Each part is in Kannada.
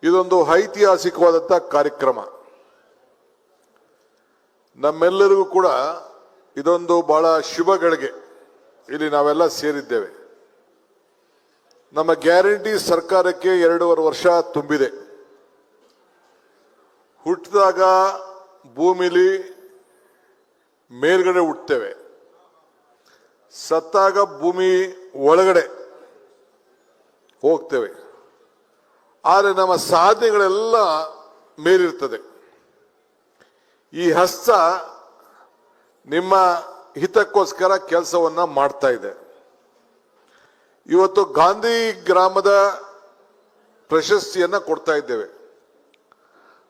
ಇದೊಂದು ಐತಿಹಾಸಿಕವಾದಂಥ ಕಾರ್ಯಕ್ರಮ. ನಮ್ಮೆಲ್ಲರಿಗೂ ಕೂಡ ಇದೊಂದು ಬಹಳ ಶುಭ ಗಳಿಗೆ. ಇಲ್ಲಿ ನಾವೆಲ್ಲ ಸೇರಿದ್ದೇವೆ. ನಮ್ಮ ಗ್ಯಾರಂಟಿ ಸರ್ಕಾರಕ್ಕೆ 2.5 ವರ್ಷ ತುಂಬಿದೆ. ಹುಟ್ಟಿದಾಗ ಭೂಮಿಲಿ ಮೇಲ್ಗಡೆ ಹುಟ್ಟುತ್ತೇವೆ, ಸತ್ತಾಗ ಭೂಮಿ ಒಳಗಡೆ ಹೋಗ್ತೇವೆ. ಆದರೆ ನಮ್ಮ ಸಾಧನೆಗಳೆಲ್ಲ ಮೇಲಿರ್ತದೆ. ಈ ಹಸ್ತ ನಿಮ್ಮ ಹಿತಕ್ಕೋಸ್ಕರ ಕೆಲಸವನ್ನ ಮಾಡ್ತಾ ಇದೆ. ಇವತ್ತು ಗಾಂಧಿ ಗ್ರಾಮದ ಪ್ರಶಸ್ತಿಯನ್ನ ಕೊಡ್ತಾ ಇದ್ದೇವೆ.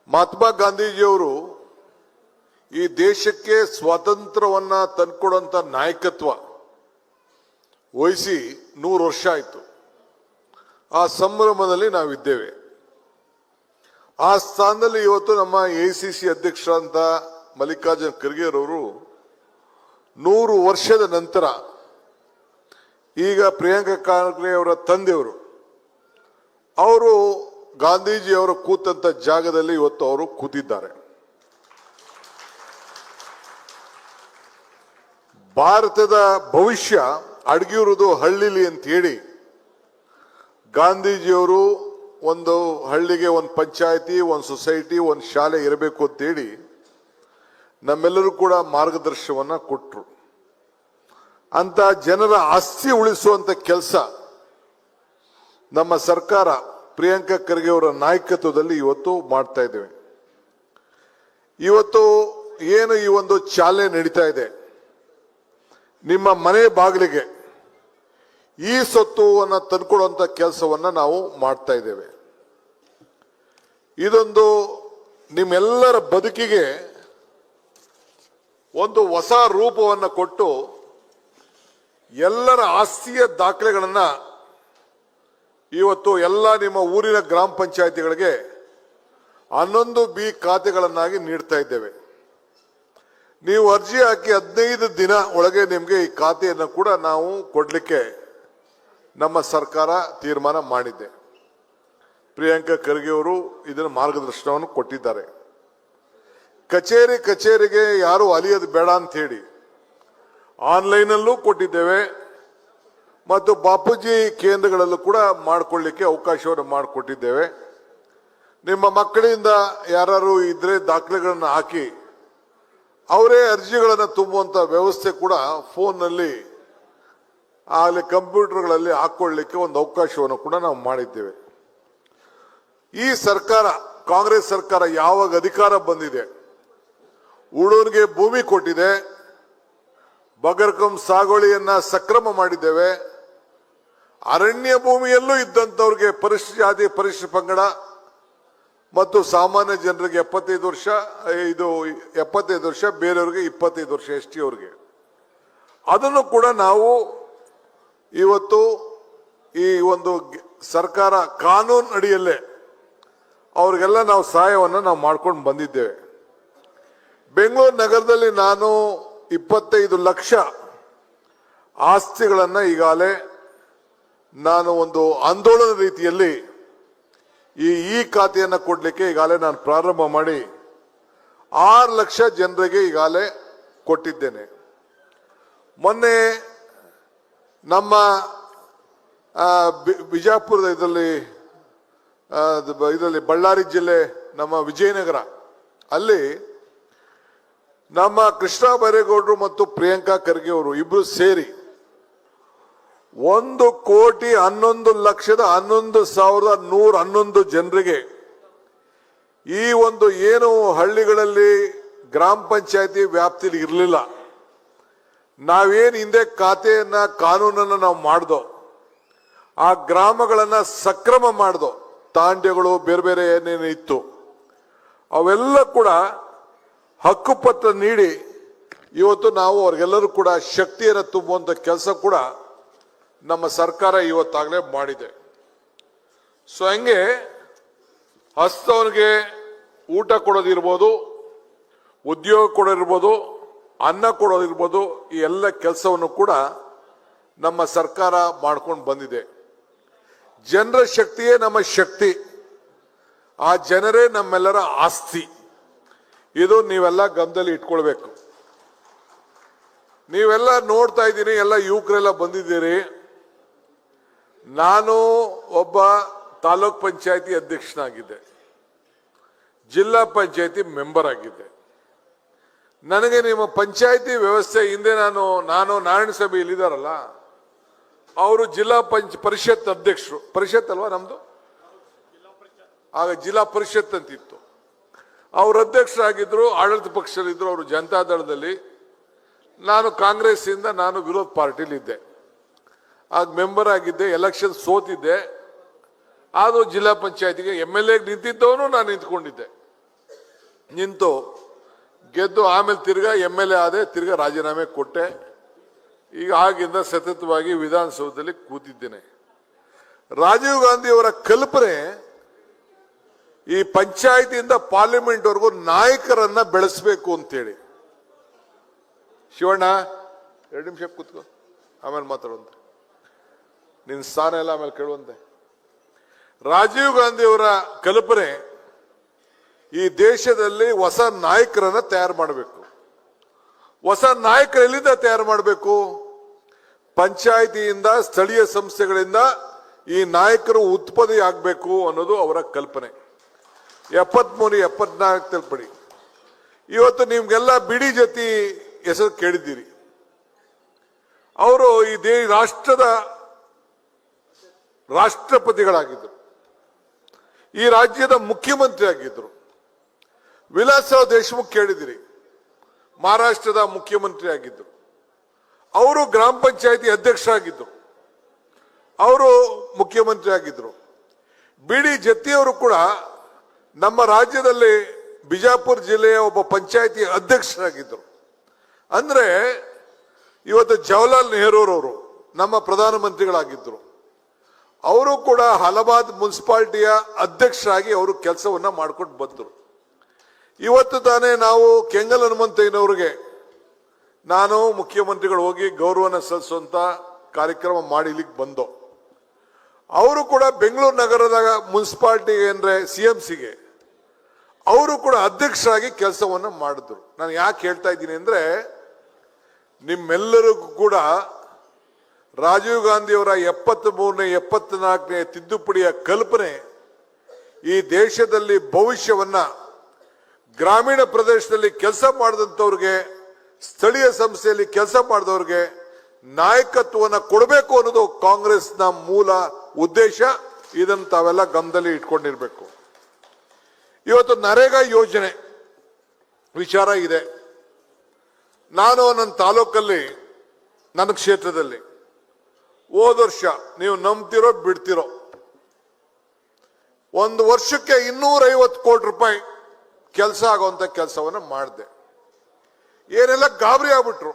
ಮಹಾತ್ಮ ಗಾಂಧೀಜಿಯವರು ಈ ದೇಶಕ್ಕೆ ಸ್ವಾತಂತ್ರ್ಯವನ್ನ ತಂದುಕೊಡುವಂತ ನಾಯಕತ್ವ ವಹಿಸಿ 100 ವರ್ಷ ಆಯಿತು. ಆ ಸಂಭ್ರಮದಲ್ಲಿ ನಾವಿದ್ದೇವೆ. ಆ ಸ್ಥಾನದಲ್ಲಿ ಇವತ್ತು ನಮ್ಮ ACC ಅಧ್ಯಕ್ಷರಾದಂತ ಮಲ್ಲಿಕಾರ್ಜುನ್ ಖರ್ಗೆ ಅವರು 100 ವರ್ಷದ ನಂತರ ಈಗ ಪ್ರಿಯಾಂಕಾ ಖರ್ಗೆ ಅವರ ತಂದೆಯವರು ಅವರು ಗಾಂಧೀಜಿಯವರು ಕೂತಂತ ಜಾಗದಲ್ಲಿ ಇವತ್ತು ಅವರು ಕೂತಿದ್ದಾರೆ. ಭಾರತದ ಭವಿಷ್ಯ ಅಡಗಿರುವುದು ಹಳ್ಳಿಲಿ ಅಂತ ಹೇಳಿ ಗಾಂಧೀಜಿಯವರು ಒಂದು ಹಳ್ಳಿಗೆ ಒಂದು ಪಂಚಾಯತಿ, ಒಂದು ಸೊಸೈಟಿ, ಒಂದು ಶಾಲೆ ಇರಬೇಕು ಅಂತೇಳಿ ನಮ್ಮೆಲ್ಲರೂ ಕೂಡ ಮಾರ್ಗದರ್ಶನವನ್ನ ಕೊಟ್ಟರು. ಅಂತ ಜನರ ಆಸ್ತಿ ಉಳಿಸುವಂತ ಕೆಲಸ ನಮ್ಮ ಸರ್ಕಾರ ಪ್ರಿಯಾಂಕಾ ಖರ್ಗೆ ಅವರ ನಾಯಕತ್ವದಲ್ಲಿ ಇವತ್ತು ಮಾಡ್ತಾ ಇದ್ದೇವೆ. ಇವತ್ತು ಏನು ಈ ಒಂದು ಚಾಲನೆ ನಡೀತಾ ಇದೆ, ನಿಮ್ಮ ಮನೆ ಬಾಗಿಲಿಗೆ ಈ ಸೊತ್ತುವನ್ನು ತಂದುಕೊಡುವಂತ ಕೆಲಸವನ್ನ ನಾವು ಮಾಡ್ತಾ ಇದ್ದೇವೆ. ಇದೊಂದು ನಿಮ್ಮೆಲ್ಲರ ಬದುಕಿಗೆ ಒಂದು ಹೊಸ ರೂಪವನ್ನು ಕೊಟ್ಟು ಎಲ್ಲರ ಆಸ್ತಿಯ ದಾಖಲೆಗಳನ್ನ ಇವತ್ತು ಎಲ್ಲ ನಿಮ್ಮ ಊರಿನ ಗ್ರಾಮ ಪಂಚಾಯಿತಿಗಳಿಗೆ 11B ಖಾತೆಗಳನ್ನಾಗಿ ನೀಡ್ತಾ ಇದ್ದೇವೆ. ನೀವು ಅರ್ಜಿ ಹಾಕಿ 15 ದಿನ ಒಳಗೆ ನಿಮಗೆ ಈ ಖಾತೆಯನ್ನು ಕೂಡ ನಾವು ಕೊಡ್ಲಿಕ್ಕೆ ನಮ್ಮ ಸರ್ಕಾರ ತೀರ್ಮಾನ ಮಾಡಿದೆ. ಪ್ರಿಯಾಂಕಾ ಖರ್ಗೆ ಅವರು ಇದರ ಮಾರ್ಗದರ್ಶನವನ್ನು ಕೊಟ್ಟಿದ್ದಾರೆ. ಕಚೇರಿಗೆ ಯಾರು ಅಲಿಯೋದು ಬೇಡ ಅಂತ ಹೇಳಿ ಆನ್ಲೈನಲ್ಲೂ ಕೊಟ್ಟಿದ್ದೇವೆ ಮತ್ತು ಬಾಪೂಜಿ ಕೇಂದ್ರಗಳಲ್ಲೂ ಕೂಡ ಮಾಡಿಕೊಳ್ಳಿಕ್ಕೆ ಅವಕಾಶವನ್ನು ಮಾಡಿಕೊಟ್ಟಿದ್ದೇವೆ. ನಿಮ್ಮ ಮಕ್ಕಳಿಂದ ಯಾರು ಇದ್ರೆ ದಾಖಲೆಗಳನ್ನು ಹಾಕಿ ಅವರೇ ಅರ್ಜಿಗಳನ್ನು ತುಂಬುವಂತ ವ್ಯವಸ್ಥೆ ಕೂಡ ಫೋನ್ನಲ್ಲಿ ಅಲ್ಲಿ ಕಂಪ್ಯೂಟರ್ಗಳಲ್ಲಿ ಹಾಕೊಳ್ಳಿಕ್ಕೆ ಒಂದು ಅವಕಾಶವನ್ನು ಕೂಡ ನಾವು ಮಾಡಿದ್ದೇವೆ. ಈ ಸರ್ಕಾರ, ಕಾಂಗ್ರೆಸ್ ಸರ್ಕಾರ ಯಾವಾಗ ಅಧಿಕಾರ ಬಂದಿದೆ, ಉಳೂರಿಗೆ ಭೂಮಿ ಕೊಟ್ಟಿದೆ, ಬಗರ್ಕಂ ಸಾಗುವಳಿಯನ್ನ ಸಕ್ರಮ ಮಾಡಿದ್ದೇವೆ. ಅರಣ್ಯ ಭೂಮಿಯಲ್ಲೂ ಇದ್ದಂಥವ್ರಿಗೆ ಪರಿಶಿಷ್ಟ ಜಾತಿ, ಪರಿಶಿಷ್ಟ ಪಂಗಡ ಮತ್ತು ಸಾಮಾನ್ಯ ಜನರಿಗೆ 75 ವರ್ಷ, ಇದು 75 ವರ್ಷ, ಬೇರೆಯವ್ರಿಗೆ 25 ವರ್ಷ ST ಅವ್ರಿಗೆ, ಅದನ್ನು ಕೂಡ ನಾವು ಇವತ್ತು ಈ ಒಂದು ಸರ್ಕಾರ ಕಾನೂನು ಅಡಿಯಲ್ಲೇ ಅವ್ರಿಗೆಲ್ಲ ನಾವು ಸಹಾಯವನ್ನು ನಾವು ಮಾಡ್ಕೊಂಡು ಬಂದಿದ್ದೇವೆ. ಬೆಂಗಳೂರು ನಗರದಲ್ಲಿ ನಾನು 25 ಲಕ್ಷ ಆಸ್ತಿಗಳನ್ನ ಈಗಾಗಲೇ ನಾನು ಒಂದು ಆಂದೋಲನ ರೀತಿಯಲ್ಲಿ ಈ ಖಾತೆಯನ್ನು ಕೊಡ್ಲಿಕ್ಕೆ ಈಗಾಗಲೇ ನಾನು ಪ್ರಾರಂಭ ಮಾಡಿ 6 ಲಕ್ಷ ಜನರಿಗೆ ಈಗಾಗಲೇ ಕೊಟ್ಟಿದ್ದೇನೆ. ಮೊನ್ನೆ ನಮ್ಮ ಬಿಜಾಪುರದ ಇದರಲ್ಲಿ ಬಳ್ಳಾರಿ ಜಿಲ್ಲೆ ನಮ್ಮ ವಿಜಯನಗರ ಅಲ್ಲಿ ನಮ್ಮ ಕೃಷ್ಣ ಬೈರೇಗೌಡರು ಮತ್ತು ಪ್ರಿಯಾಂಕಾ ಖರ್ಗೆ ಅವರು ಇಬ್ರು ಸೇರಿ 1,11,11,111 ಜನರಿಗೆ ಈ ಒಂದು ಏನು ಹಳ್ಳಿಗಳಲ್ಲಿ ಗ್ರಾಮ ಪಂಚಾಯತಿ ವ್ಯಾಪ್ತಿಯಲ್ಲಿ ಇರಲಿಲ್ಲ, ನಾವೇನು ಹಿಂದೆ ಖಾತೆಯನ್ನ ಕಾನೂನನ್ನ ನಾವು ಮಾಡ್ದೋ, ಆ ಗ್ರಾಮಗಳನ್ನ ಸಕ್ರಮ ಮಾಡ್ದೋ, ತಾಂಡ್ಯಗಳು ಬೇರೆ ಬೇರೆ ಏನೇನು ಇತ್ತು ಅವೆಲ್ಲ ಕೂಡ ಹಕ್ಕುಪತ್ರ ನೀಡಿ ಇವತ್ತು ನಾವು ಅವ್ರಿಗೆಲ್ಲರೂ ಕೂಡ ಶಕ್ತಿಯನ್ನು ತುಂಬುವಂತ ಕೆಲಸ ಕೂಡ ನಮ್ಮ ಸರ್ಕಾರ ಇವತ್ತಾಗಲೇ ಮಾಡಿದೆ. ಸೊ ಹಂಗೆ ಹಸ್ತವನಿಗೆ ಊಟ ಕೊಡೋದಿರ್ಬೋದು, ಉದ್ಯೋಗ ಕೊಡೋದಿರ್ಬೋದು, ಅನ್ನ ಕೊಡೋದಿರ್ಬೋದು, ಈ ಎಲ್ಲ ಕೆಲಸವನ್ನು ಕೂಡ ನಮ್ಮ ಸರ್ಕಾರ ಮಾಡ್ಕೊಂಡು ಬಂದಿದೆ. ಜನರ ಶಕ್ತಿಯೇ ನಮ್ಮ ಶಕ್ತಿ. ಆ ಜನರೇ ನಮ್ಮೆಲ್ಲರ ಆಸ್ತಿ. ಇದು ನೀವೆಲ್ಲ ಗಮನದಲ್ಲಿ ಇಟ್ಕೊಳ್ಬೇಕು. ನೀವೆಲ್ಲ ನೋಡ್ತಾ ಇದ್ದೀನಿ, ಎಲ್ಲ ಯುವಕರೆಲ್ಲ ಬಂದಿದ್ದೀರಿ. ನಾನು ಒಬ್ಬ ತಾಲೂಕ್ ಪಂಚಾಯತಿ ಅಧ್ಯಕ್ಷನಾಗಿದ್ದೆ, ಜಿಲ್ಲಾ ಪಂಚಾಯತಿ ಮೆಂಬರ್ ಆಗಿದ್ದೆ. ನನಗೆ ನಿಮ್ಮ ಪಂಚಾಯತಿ ವ್ಯವಸ್ಥೆ ಹಿಂದೆ ನಾನು ನಾರಾಯಣ ಸಭೆ ಇಲ್ಲಿದ್ದಾರಲ್ಲ, ಅವರು ಜಿಲ್ಲಾ ಪರಿಷತ್ ಅಧ್ಯಕ್ಷರು, ಪರಿಷತ್ ಅಲ್ವಾ ನಮ್ದು, ಆಗ ಜಿಲ್ಲಾ ಪರಿಷತ್ ಅಂತಿತ್ತು. ಅವರು ಅಧ್ಯಕ್ಷರಾಗಿದ್ರು, ಆಡಳಿತ ಪಕ್ಷದಲ್ಲಿದ್ದರು. ಅವರು ಜನತಾದಳದಲ್ಲಿ, ನಾನು ಕಾಂಗ್ರೆಸ್ ಇಂದ ನಾನು ವಿರೋಧ ಪಾರ್ಟಿಲಿದ್ದೆ. ಆಗ ಮೆಂಬರ್ ಆಗಿದ್ದೆ, ಎಲೆಕ್ಷನ್ ಸೋತಿದ್ದೆ. ಆದರೂ ಜಿಲ್ಲಾ ಪಂಚಾಯತಿಗೆ MLA ನಿಂತಿದ್ದವನು ನಾನು ನಿಂತ್ಕೊಂಡಿದ್ದೆ. ನಿಂತು ಗೆದ್ದು ಆಮೇಲೆ ತಿರ್ಗಾ MLA ಆದೆ, ತಿರ್ಗಾ ರಾಜೀನಾಮೆ ಕೊಟ್ಟೆ. ಈಗ ಆಗಿಂದ ಸತತವಾಗಿ ವಿಧಾನಸೌಧದಲ್ಲಿ ಕೂತಿದ್ದೇನೆ. ರಾಜೀವ್ ಗಾಂಧಿ ಅವರ ಕಲ್ಪನೆ ಈ ಪಂಚಾಯತಿಯಿಂದ ಪಾರ್ಲಿಮೆಂಟ್ ವರೆಗೂ ನಾಯಕರನ್ನ ಬೆಳೆಸಬೇಕು ಅಂತೇಳಿ. ಶಿವಣ್ಣ 2 ನಿಮಿಷ ಕೂತ್ಕೋ, ಆಮೇಲೆ ಮಾತಾಡುವಂತೆ, ನಿನ್ನ ಸ್ಥಾನ ಎಲ್ಲ ಆಮೇಲೆ ಕೇಳುವಂತೆ. ರಾಜೀವ್ ಗಾಂಧಿ ಅವರ ಕಲ್ಪನೆ ಈ ದೇಶದಲ್ಲಿ ಹೊಸ ನಾಯಕರನ್ನ ತಯಾರು ಮಾಡಬೇಕು. ಹೊಸ ನಾಯಕರು ಎಲ್ಲಿಂದ ತಯಾರು ಮಾಡಬೇಕು? ಪಂಚಾಯಿತಿಯಿಂದ, ಸ್ಥಳೀಯ ಸಂಸ್ಥೆಗಳಿಂದ ಈ ನಾಯಕರು ಉತ್ಪತ್ತಿ ಆಗಬೇಕು ಅನ್ನೋದು ಅವರ ಕಲ್ಪನೆ. 73, 74 ತಲುಪಡಿ. ಇವತ್ತು ನಿಮ್ಗೆಲ್ಲ ಬಿಡಿ ಜತಿ ಹೆಸರು ಕೇಳಿದ್ದೀರಿ. ಅವರು ಈ ರಾಷ್ಟ್ರದ ರಾಷ್ಟ್ರಪತಿಗಳಾಗಿದ್ದರು, ಈ ರಾಜ್ಯದ ಮುಖ್ಯಮಂತ್ರಿ ಆಗಿದ್ದರು. ವಿಲಾಸರಾವ್ ದೇಶಮುಖ್ ಕೇಳಿದಿರಿ, ಮಹಾರಾಷ್ಟ್ರದ ಮುಖ್ಯಮಂತ್ರಿ ಆಗಿದ್ದರು. ಅವರು ಗ್ರಾಮ ಪಂಚಾಯತಿ ಅಧ್ಯಕ್ಷರಾಗಿದ್ದರು, ಅವರು ಮುಖ್ಯಮಂತ್ರಿ ಆಗಿದ್ದರು. ಬಿಡಿ ಜತ್ತಿಯವರು ಕೂಡ ನಮ್ಮ ರಾಜ್ಯದಲ್ಲಿ ಬಿಜಾಪುರ ಜಿಲ್ಲೆಯ ಒಬ್ಬ ಪಂಚಾಯತಿ ಅಧ್ಯಕ್ಷರಾಗಿದ್ದರು. ಅಂದ್ರೆ ಇವತ್ತು ಜವಾಹರ್ಲಾಲ್ ನೆಹರೂರವರು ನಮ್ಮ ಪ್ರಧಾನಮಂತ್ರಿಗಳಾಗಿದ್ದರು. ಅವರು ಕೂಡ ಅಲಹಾಬಾದ್ ಮುನ್ಸಿಪಾಲಿಟಿಯ ಅಧ್ಯಕ್ಷರಾಗಿ ಅವರು ಕೆಲಸವನ್ನ ಮಾಡ್ಕೊಂಡು ಬಂದರು. ಇವತ್ತು ತಾನೇ ನಾವು ಕೆಂಗಲ್ ಹನುಮಂತಯ್ಯನವ್ರಿಗೆ ನಾನು ಮುಖ್ಯಮಂತ್ರಿಗಳು ಹೋಗಿ ಗೌರವನ ಸಲ್ಲಿಸುವಂತ ಕಾರ್ಯಕ್ರಮ ಮಾಡಿ ಇಲ್ಲಿಗೆ ಬಂದು, ಅವರು ಕೂಡ ಬೆಂಗಳೂರು ನಗರದ ಮುನ್ಸಿಪಾಲಿಟಿ ಅಂದ್ರೆ CMCಗೆ ಅವರು ಕೂಡ ಅಧ್ಯಕ್ಷರಾಗಿ ಕೆಲಸವನ್ನ ಮಾಡಿದ್ರು. ನಾನು ಯಾಕೆ ಹೇಳ್ತಾ ಇದ್ದೀನಿ ಅಂದ್ರೆ, ನಿಮ್ಮೆಲ್ಲರಿಗೂ ಕೂಡ ರಾಜೀವ್ ಗಾಂಧಿಯವರ 73ನೇ 74ನೇ ತಿದ್ದುಪಡಿಯ ಕಲ್ಪನೆ ಈ ದೇಶದಲ್ಲಿ ಭವಿಷ್ಯವನ್ನ ಗ್ರಾಮೀಣ ಪ್ರದೇಶದಲ್ಲಿ ಕೆಲಸ ಮಾಡಿದಂಥವ್ರಿಗೆ, ಸ್ಥಳೀಯ ಸಂಸ್ಥೆಯಲ್ಲಿ ಕೆಲಸ ಮಾಡಿದವ್ರಿಗೆ ನಾಯಕತ್ವವನ್ನು ಕೊಡಬೇಕು ಅನ್ನೋದು ಕಾಂಗ್ರೆಸ್ನ ಮೂಲ ಉದ್ದೇಶ. ಇದನ್ನು ತಾವೆಲ್ಲ ಗಮನದಲ್ಲಿ ಇಟ್ಕೊಂಡಿರ್ಬೇಕು. ಇವತ್ತು ನರೇಗಾ ಯೋಜನೆ ವಿಚಾರ ಇದೆ. ನಾನು ನನ್ನ ತಾಲೂಕಲ್ಲಿ, ನನ್ನ ಕ್ಷೇತ್ರದಲ್ಲಿ ಹೋದ ವರ್ಷ, ನೀವು ನಂಬ್ತಿರೋ ಬಿಡ್ತಿರೋ, 1 ವರ್ಷಕ್ಕೆ 250 ಕೋಟಿ ರೂಪಾಯಿ ಕೆಲಸ ಆಗುವಂತ ಕೆಲಸವನ್ನ ಮಾಡಿದೆ. ಏನೆಲ್ಲ ಗಾಬರಿ ಆಗ್ಬಿಟ್ರು,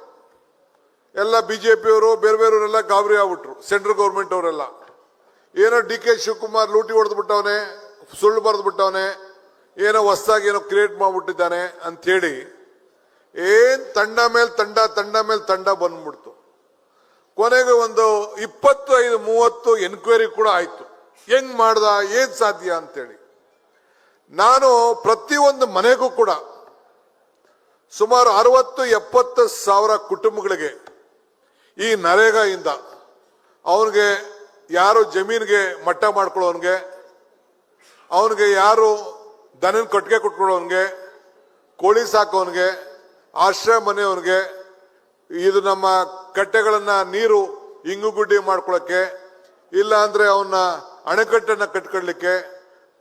ಎಲ್ಲ ಬಿಜೆಪಿಯವರು, ಬೇರೆ ಬೇರೆಯವರೆಲ್ಲ ಗಾಬರಿ ಆಗ್ಬಿಟ್ರು. ಸೆಂಟ್ರಲ್ ಗೌರ್ಮೆಂಟ್ ಅವರೆಲ್ಲ ಏನೋ DK ಶಿವಕುಮಾರ್ ಲೂಟಿ ಹೊಡೆದು ಬಿಟ್ಟವನೆ, ಸುಳ್ಳು ಬರೆದು ಬಿಟ್ಟವನೆ, ಏನೋ ಹೊಸದಾಗಿ ಏನೋ ಕ್ರಿಯೇಟ್ ಮಾಡ್ಬಿಟ್ಟಿದ್ದಾನೆ ಅಂತ ಹೇಳಿ ಏನ್ ತಂಡ ಮೇಲೆ ತಂಡ ಬಂದ್ಬಿಡ್ತು. ಕೊನೆಗೆ ಒಂದು 25-30 ಎನ್ಕ್ವೈರಿ ಕೂಡ ಆಯ್ತು. ಹೆಂಗ್ ಮಾಡ್ದ, ಏನ್ ಸಾಧ್ಯ ಅಂತೇಳಿ. ನಾನು ಪ್ರತಿಯೊಂದು ಮನೆಗೂ ಕೂಡ ಸುಮಾರು 60-70 ಸಾವಿರ ಕುಟುಂಬಗಳಿಗೆ ಈ ನರೇಗಾ ಇಂದ, ಅವನಿಗೆ ಯಾರು ಜಮೀನಿಗೆ ಮಟ್ಟ ಮಾಡ್ಕೊಳ್ಳೋನ್ಗೆ, ಅವನಿಗೆ ಯಾರು ದನನ ಕಟ್ಟಿಗೆ ಕೊಟ್ಕೊಳ್ಳೋನ್ಗೆ, ಕೋಳಿ ಸಾಕೋನ್ಗೆ, ಆಶ್ರಯ ಮನೆಯವನಿಗೆ, ಇದು ನಮ್ಮ ಕಟ್ಟೆಗಳನ್ನ ನೀರು ಇಂಗುಗುಡ್ಡಿ ಮಾಡ್ಕೊಳ್ಳಕ್ಕೆ, ಇಲ್ಲ ಅಂದ್ರೆ ಅವನ್ನ ಅಣೆಕಟ್ಟನ್ನ ಕಟ್ಕೊಳ್ಳಿಕ್ಕೆ,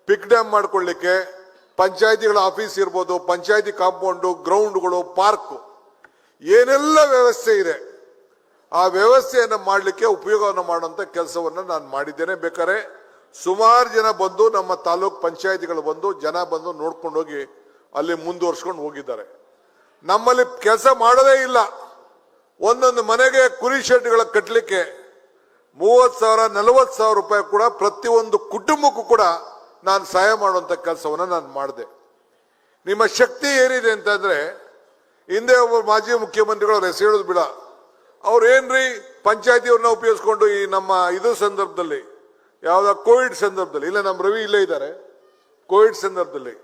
ಪಿಕ್ ಡ್ಯಾಮ್ ಮಾಡ್ಕೊಳ್ಳಿಕ್ಕೆ, ಪಂಚಾಯತಿಗಳ ಆಫೀಸ್ ಇರ್ಬೋದು, ಪಂಚಾಯತಿ ಕಾಂಪೌಂಡು, ಗ್ರೌಂಡ್ಗಳು, ಪಾರ್ಕ್, ಏನೆಲ್ಲ ವ್ಯವಸ್ಥೆ ಇದೆ ಆ ವ್ಯವಸ್ಥೆಯನ್ನು ಮಾಡಲಿಕ್ಕೆ ಉಪಯೋಗವನ್ನು ಮಾಡುವಂತ ಕೆಲಸವನ್ನ ನಾನು ಮಾಡಿದ್ದೇನೆ. ಬೇಕಾದ್ರೆ ಸುಮಾರು ಜನ ಬಂದು, ನಮ್ಮ ತಾಲೂಕ್ ಪಂಚಾಯತಿಗಳು ಬಂದು, ಜನ ಬಂದು ನೋಡ್ಕೊಂಡು ಹೋಗಿ ಅಲ್ಲಿ ಮುಂದುವರ್ಸ್ಕೊಂಡು ಹೋಗಿದ್ದಾರೆ. ನಮ್ಮಲ್ಲಿ ಕೆಲಸ ಮಾಡೋದೇ ಇಲ್ಲ. ಒಂದೊಂದು ಮನೆಗೆ ಕುರಿ ಶೆಡ್ಗಳ ಕಟ್ಟಲಿಕ್ಕೆ 30,000-40,000 ರೂಪಾಯಿ ಕೂಡ ಪ್ರತಿಯೊಂದು ಕುಟುಂಬಕ್ಕೂ ಕೂಡ ನಾನು ಸಹಾಯ ಮಾಡುವಂತ ಕೆಲಸವನ್ನ ನಾನು ಮಾಡಿದೆ. ನಿಮ್ಮ ಶಕ್ತಿ ಏನಿದೆ ಅಂತಂದ್ರೆ, ಹಿಂದೆ ಒಬ್ಬ ಮಾಜಿ ಮುಖ್ಯಮಂತ್ರಿಗಳು ಹೆಸರು ಹೇಳೋದು ಬಿಡ, ಅವ್ರು ಏನ್ರಿ ಪಂಚಾಯತಿಯವ್ರನ್ನ ಉಪಯೋಗಿಸ್ಕೊಂಡು ಈ ನಮ್ಮ ಇದು ಸಂದರ್ಭದಲ್ಲಿ, ಯಾವ್ದ ಕೋವಿಡ್ ಸಂದರ್ಭದಲ್ಲಿ, ಇಲ್ಲ ನಮ್ಮ ರವಿ ಇಲ್ಲೇ ಇದ್ದಾರೆ, ಕೋವಿಡ್ ಸಂದರ್ಭದಲ್ಲಿ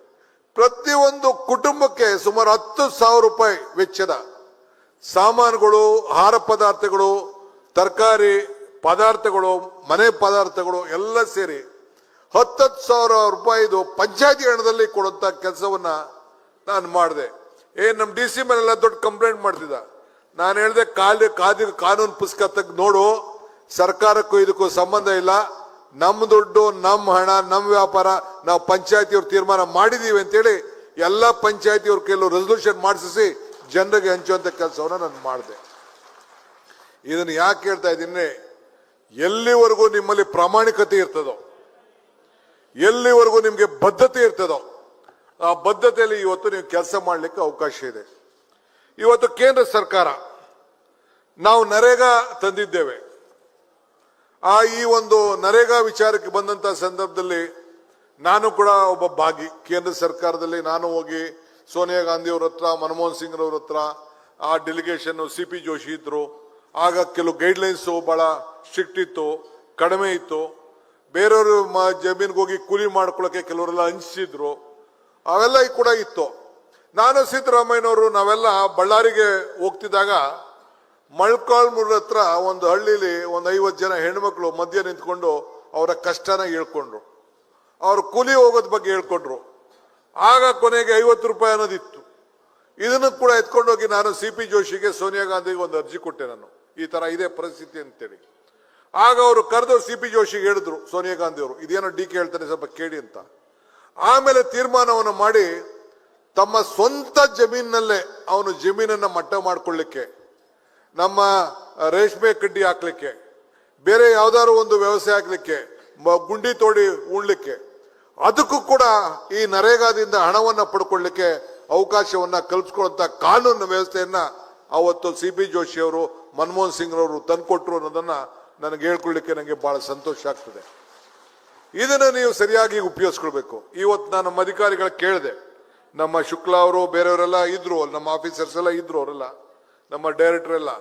ಪ್ರತಿಯೊಂದು ಕುಟುಂಬಕ್ಕೆ ಸುಮಾರು 10,000 ರೂಪಾಯಿ ವೆಚ್ಚದ ಸಾಮಾನುಗಳು, ಆಹಾರ ಪದಾರ್ಥಗಳು, ತರಕಾರಿ ಪದಾರ್ಥಗಳು, ಮನೆ ಪದಾರ್ಥಗಳು ಎಲ್ಲ ಸೇರಿ 10,000 ರೂಪಾಯಿದು ಪಂಚಾಯತಿ ಹಣದಲ್ಲಿ ಕೊಡುವಂತ ಕೆಲಸವನ್ನ ನಾನು ಮಾಡಿದೆ. ನಮ್ಮ DC ಮೇಲೆಲ್ಲ ದೊಡ್ಡ ಕಂಪ್ಲೇಂಟ್ ಮಾಡ್ತಿದ್ದ. ನಾನು ಹೇಳಿದೆ, ಕಾನೂನು ಪುಸ್ತಕ ತೆಗೆದು ನೋಡು, ಸರ್ಕಾರಕ್ಕೂ ಇದಕ್ಕೂ ಸಂಬಂಧ ಇಲ್ಲ, ನಮ್ಮ ದುಡ್ಡು, ನಮ್ಮ ಹಣ, ನಮ್ಮ ವ್ಯಾಪಾರ, ನಾವು ಪಂಚಾಯತಿಯವ್ರು ತೀರ್ಮಾನ ಮಾಡಿದೀವಿ ಅಂತೇಳಿ ಎಲ್ಲ ಪಂಚಾಯತಿಯವ್ರ ಕೆಲವು ರೆಸಲ್ಯೂಷನ್ ಮಾಡಿಸಿ ಜನರಿಗೆ ಹಂಚುವಂತ ಕೆಲಸವನ್ನ ನಾನು ಮಾಡಿದೆ. ಇದನ್ನು ಯಾಕೆ ಹೇಳ್ತಾ ಇದ್ದೀನಿ, ಎಲ್ಲಿವರೆಗೂ ನಿಮ್ಮಲ್ಲಿ ಪ್ರಾಮಾಣಿಕತೆ ಇರ್ತದೋ, ಎಲ್ಲಿವರೆಗೂ ನಿಮ್ಗೆ ಬದ್ಧತೆ ಇರ್ತದೋ, ಆ ಬದ್ಧತೆಯಲ್ಲಿ ಇವತ್ತು ನೀವು ಕೆಲಸ ಮಾಡಲಿಕ್ಕೆ ಅವಕಾಶ ಇದೆ. ಇವತ್ತು ಕೇಂದ್ರ ಸರ್ಕಾರ ನಾವು ನರೇಗಾ ತಂದಿದ್ದೇವೆ. ಈ ಒಂದು ನರೇಗಾ ವಿಚಾರಕ್ಕೆ ಬಂದಂತ ಸಂದರ್ಭದಲ್ಲಿ ನಾನು ಕೂಡ ಒಬ್ಬ ಭಾಗಿ. ಕೇಂದ್ರ ಸರ್ಕಾರದಲ್ಲಿ ನಾನು ಹೋಗಿ ಸೋನಿಯಾ ಗಾಂಧಿ ಅವ್ರ ಹತ್ರ, ಮನಮೋಹನ್ ಸಿಂಗ್ ಅವ್ರ ಹತ್ರ, ಆ ಡೆಲಿಗೇಷನ್ CP ಜೋಶಿ ಇದ್ರು. ಆಗ ಕೆಲವು ಗೈಡ್ಲೈನ್ಸ್ ಬಹಳ ಸ್ಟ್ರಿಕ್ಟ್ ಇತ್ತು, ಕಡಿಮೆ ಇತ್ತು. ಬೇರೆಯವರು ಜಮೀನ್ಗೆ ಹೋಗಿ ಕೂಲಿ ಮಾಡ್ಕೊಳ್ಳೋಕೆ ಕೆಲವರೆಲ್ಲ ಹಂಚಿಸಿದ್ರು, ಅವೆಲ್ಲ ಕೂಡ ಇತ್ತು. ನಾನು ಸಿದ್ದರಾಮಯ್ಯನವರು ನಾವೆಲ್ಲ ಬಳ್ಳಾರಿಗೆ ಹೋಗ್ತಿದ್ದಾಗ ಮೊಳಕಾಲ್ಮೂರು ಹತ್ರ ಒಂದು ಹಳ್ಳಿಲಿ ಒಂದು 50 ಜನ ಹೆಣ್ಮಕ್ಳು ಮಧ್ಯ ನಿಂತ್ಕೊಂಡು ಅವರ ಕಷ್ಟನ ಹೇಳ್ಕೊಂಡ್ರು, ಅವ್ರ ಕೂಲಿ ಹೋಗೋದ್ ಬಗ್ಗೆ ಹೇಳ್ಕೊಂಡ್ರು. ಆಗ ಕೊನೆಗೆ 50 ರೂಪಾಯಿ ಅನ್ನೋದಿತ್ತು. ಇದನ್ನು ಕೂಡ ಎತ್ಕೊಂಡೋಗಿ ನಾನು CP ಜೋಶಿಗೆ, ಸೋನಿಯಾ ಗಾಂಧಿಗೆ ಒಂದು ಅರ್ಜಿ ಕೊಟ್ಟೆ, ನಾನು ಈ ತರ ಇದೆ ಪರಿಸ್ಥಿತಿ ಅಂತೇಳಿ. ಆಗ ಅವರು ಕರೆದು CP ಜೋಶಿಗೆ ಹೇಳಿದ್ರು, ಸೋನಿಯಾ ಗಾಂಧಿ ಅವರು, ಇದೇನೋ DK ಹೇಳ್ತಾನೆ ಸ್ವಲ್ಪ ಕೇಳಿ ಅಂತ. ಆಮೇಲೆ ತೀರ್ಮಾನವನ್ನು ಮಾಡಿ ತಮ್ಮ ಸ್ವಂತ ಜಮೀನಲ್ಲೇ ಅವನು ಜಮೀನನ್ನ ಮಟ್ಟ ಮಾಡ್ಕೊಳ್ಳಿಕ್ಕೆ, ನಮ್ಮ ರೇಷ್ಮೆ ಕಡ್ಡಿ ಹಾಕ್ಲಿಕ್ಕೆ, ಬೇರೆ ಯಾವ್ದಾದ್ರು ಒಂದು ವ್ಯವಸಾಯ ಹಾಕ್ಲಿಕ್ಕೆ, ಗುಂಡಿ ತೋಡಿ ಉಣ್ಲಿಕ್ಕೆ, ಅದಕ್ಕೂ ಕೂಡ ಈ ನರೇಗಾದಿಂದ ಹಣವನ್ನ ಪಡ್ಕೊಳ್ಳಿಕ್ಕೆ ಅವಕಾಶವನ್ನ ಕಲ್ಪಿಸ್ಕೊಳ್ಳುವಂತ ಕಾನೂನು ವ್ಯವಸ್ಥೆಯನ್ನ ಅವತ್ತು CP ಜೋಶಿ ಅವರು, ಮನಮೋಹನ್ ಸಿಂಗ್ ಅವರು ತಂದ್ಕೊಟ್ರು ಅನ್ನೋದನ್ನ ನನಗೆ ಹೇಳ್ಕೊಳ್ಳಿಕ್ಕೆ ನನಗೆ ಬಹಳ ಸಂತೋಷ ಆಗ್ತದೆ. ಇದನ್ನ ನೀವು ಸರಿಯಾಗಿ ಉಪಯೋಗಿಸ್ಕೊಳ್ಬೇಕು. ಇವತ್ತು ನಾನು ನಮ್ಮ ಅಧಿಕಾರಿಗಳ ಕೇಳಿದೆ, ನಮ್ಮ ಶುಕ್ಲಾ ಅವರು, ಬೇರೆಯವರೆಲ್ಲ ಇದ್ರು, ನಮ್ಮ ಆಫೀಸರ್ಸ್ ಎಲ್ಲ ಇದ್ರು, ಅವರೆಲ್ಲ ನಮ್ಮ ಡೈರೆಕ್ಟರ್ ಎಲ್ಲ.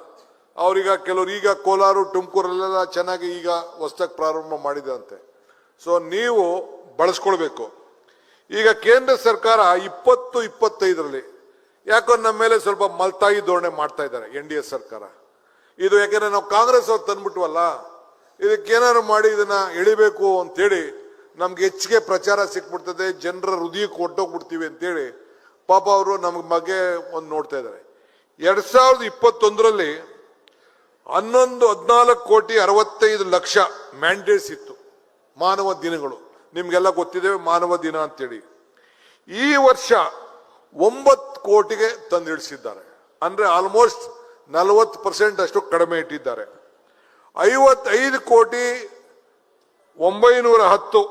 ಅವ್ರೀಗ ಕೆಲವರು ಈಗ ಕೋಲಾರ, ತುಮಕೂರಲ್ಲೆಲ್ಲ ಚೆನ್ನಾಗಿ ಈಗ ಹೊಸದಾಗಿ ಪ್ರಾರಂಭ ಮಾಡಿದಂತೆ. ಸೊ ನೀವು ಬಳಸ್ಕೊಳ್ಬೇಕು. ಈಗ ಕೇಂದ್ರ ಸರ್ಕಾರ 2025ರಲ್ಲಿ ಯಾಕೋ ನಮ್ಮ ಮೇಲೆ ಸ್ವಲ್ಪ ಮಲ್ತಾಯಿ ಧೋರಣೆ ಮಾಡ್ತಾ ಇದ್ದಾರೆ NDA ಸರ್ಕಾರ. ಇದು ಯಾಕೆಂದ್ರೆ ನಾವು ಕಾಂಗ್ರೆಸ್ ಅವ್ರು ತಂದ್ಬಿಟ್ವಲ್ಲ, ಇದಕ್ಕೇನಾದ್ರು ಮಾಡಿ ಇದನ್ನ ಎಳಿಬೇಕು ಅಂತೇಳಿ ನಮ್ಗೆ ಹೆಚ್ಚಿಗೆ ಪ್ರಚಾರ ಸಿಕ್ಬಿಡ್ತದೆ, ಜನರ ಹೃದಯಕ್ಕೆ ಹೊಟ್ಟೋಗ್ಬಿಡ್ತೀವಿ ಅಂತೇಳಿ ಪಾಪ ಅವರು ನಮ್ಗೆ ಬಗ್ಗೆ ಒಂದು ನೋಡ್ತಾ ಇದ್ದಾರೆ. 2021ರಲ್ಲಿ 14,65,00,000 ಮ್ಯಾಂಡೇಟ್ಸ್ ಇತ್ತು, ಮಾನವ ದಿನಗಳು. ನಿಮ್ಗೆಲ್ಲ ಗೊತ್ತಿದೆ ಮಾನವ ದಿನ ಅಂತೇಳಿ. ಈ ವರ್ಷ 9 ಕೋಟಿಗೆ ತಂದಿಳಿಸಿದ್ದಾರೆ. ಅಂದ್ರೆ ಆಲ್ಮೋಸ್ಟ್ 40% ಅಷ್ಟು ಕಡಿಮೆ ಇಟ್ಟಿದ್ದಾರೆ. 55,910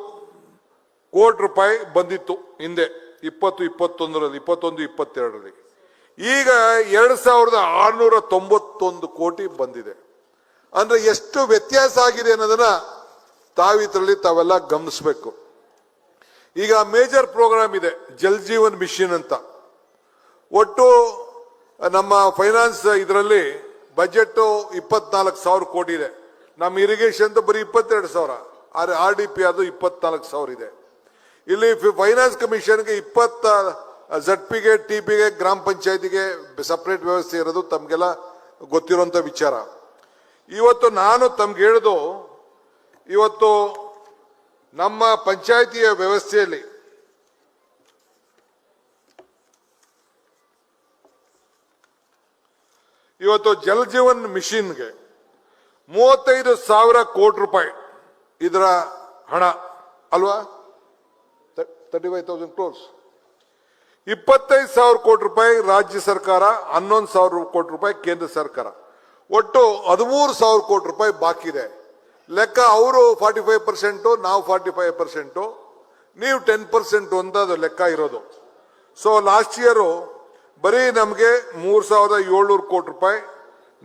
ಕೋಟಿ ರೂಪಾಯಿ ಬಂದಿತ್ತು ಹಿಂದೆ 2021ರಲ್ಲಿ, 21-22ರಲ್ಲಿ. ಈಗ 2,691 ಕೋಟಿ ಬಂದಿದೆ. ಅಂದ್ರೆ ಎಷ್ಟು ವ್ಯತ್ಯಾಸ ಆಗಿದೆ ಅನ್ನೋದನ್ನ ತಾವಿದ್ರಲ್ಲಿ ತಾವೆಲ್ಲ ಗಮನಿಸಬೇಕು. ಈಗ ಮೇಜರ್ ಪ್ರೋಗ್ರಾಮ್ ಇದೆ, ಜಲ್ ಜೀವನ್ ಮಿಷನ್ ಅಂತ. ಒಟ್ಟು ನಮ್ಮ ಫೈನಾನ್ಸ್ ಇದರಲ್ಲಿ ಬಜೆಟ್ 24,000 ಕೋಟಿ ಇದೆ. ನಮ್ಮ ಇರಿಗೇಷನ್ ಬರೀ 22,000, RDP ಅದು 24,000 ಇದೆ. ಇಲ್ಲಿ ಫೈನಾನ್ಸ್ ಕಮಿಷನ್ಗೆ 20 ZPಗೆ, TPಗೆ, ಗ್ರಾಮ ಪಂಚಾಯತಿಗೆ ಸಪರೇಟ್ ವ್ಯವಸ್ಥೆ ಇರೋದು ತಮ್ಗೆಲ್ಲ ಗೊತ್ತಿರುವಂತ ವಿಚಾರ. ಇವತ್ತು ನಾನು ತಮ್ಗೆ ಹೇಳಿದು, ಇವತ್ತು ನಮ್ಮ ಪಂಚಾಯತಿಯ ವ್ಯವಸ್ಥೆಯಲ್ಲಿ ಇವತ್ತು ಜಲ್ ಜೀವನ್ ಮಿಷನ್ಗೆ 35,000 ಕೋಟಿ ರೂಪಾಯಿ ಇದರ ಹಣ ಅಲ್ವಾ, 35,000 crores. 25,000 ಕೋಟಿ ರೂಪಾಯಿ ರಾಜ್ಯ ಸರ್ಕಾರ, 11,000 ಕೋಟಿ ರೂಪಾಯಿ ಕೇಂದ್ರ ಸರ್ಕಾರ, ಒಟ್ಟು 13,000 ಕೋಟಿ ರೂಪಾಯಿ ಬಾಕಿ ಇದೆ. ಲೆಕ್ಕ ಅವರು 45%, ನಾವು 45%, ನೀವು 10% ಅಂತ ಅದು ಲೆಕ್ಕ ಇರೋದು. ಸೊ ಲಾಸ್ಟ್ ಇಯರ್ ಬರೀ ನಮಗೆ 3,700 ಕೋಟಿ ರೂಪಾಯಿ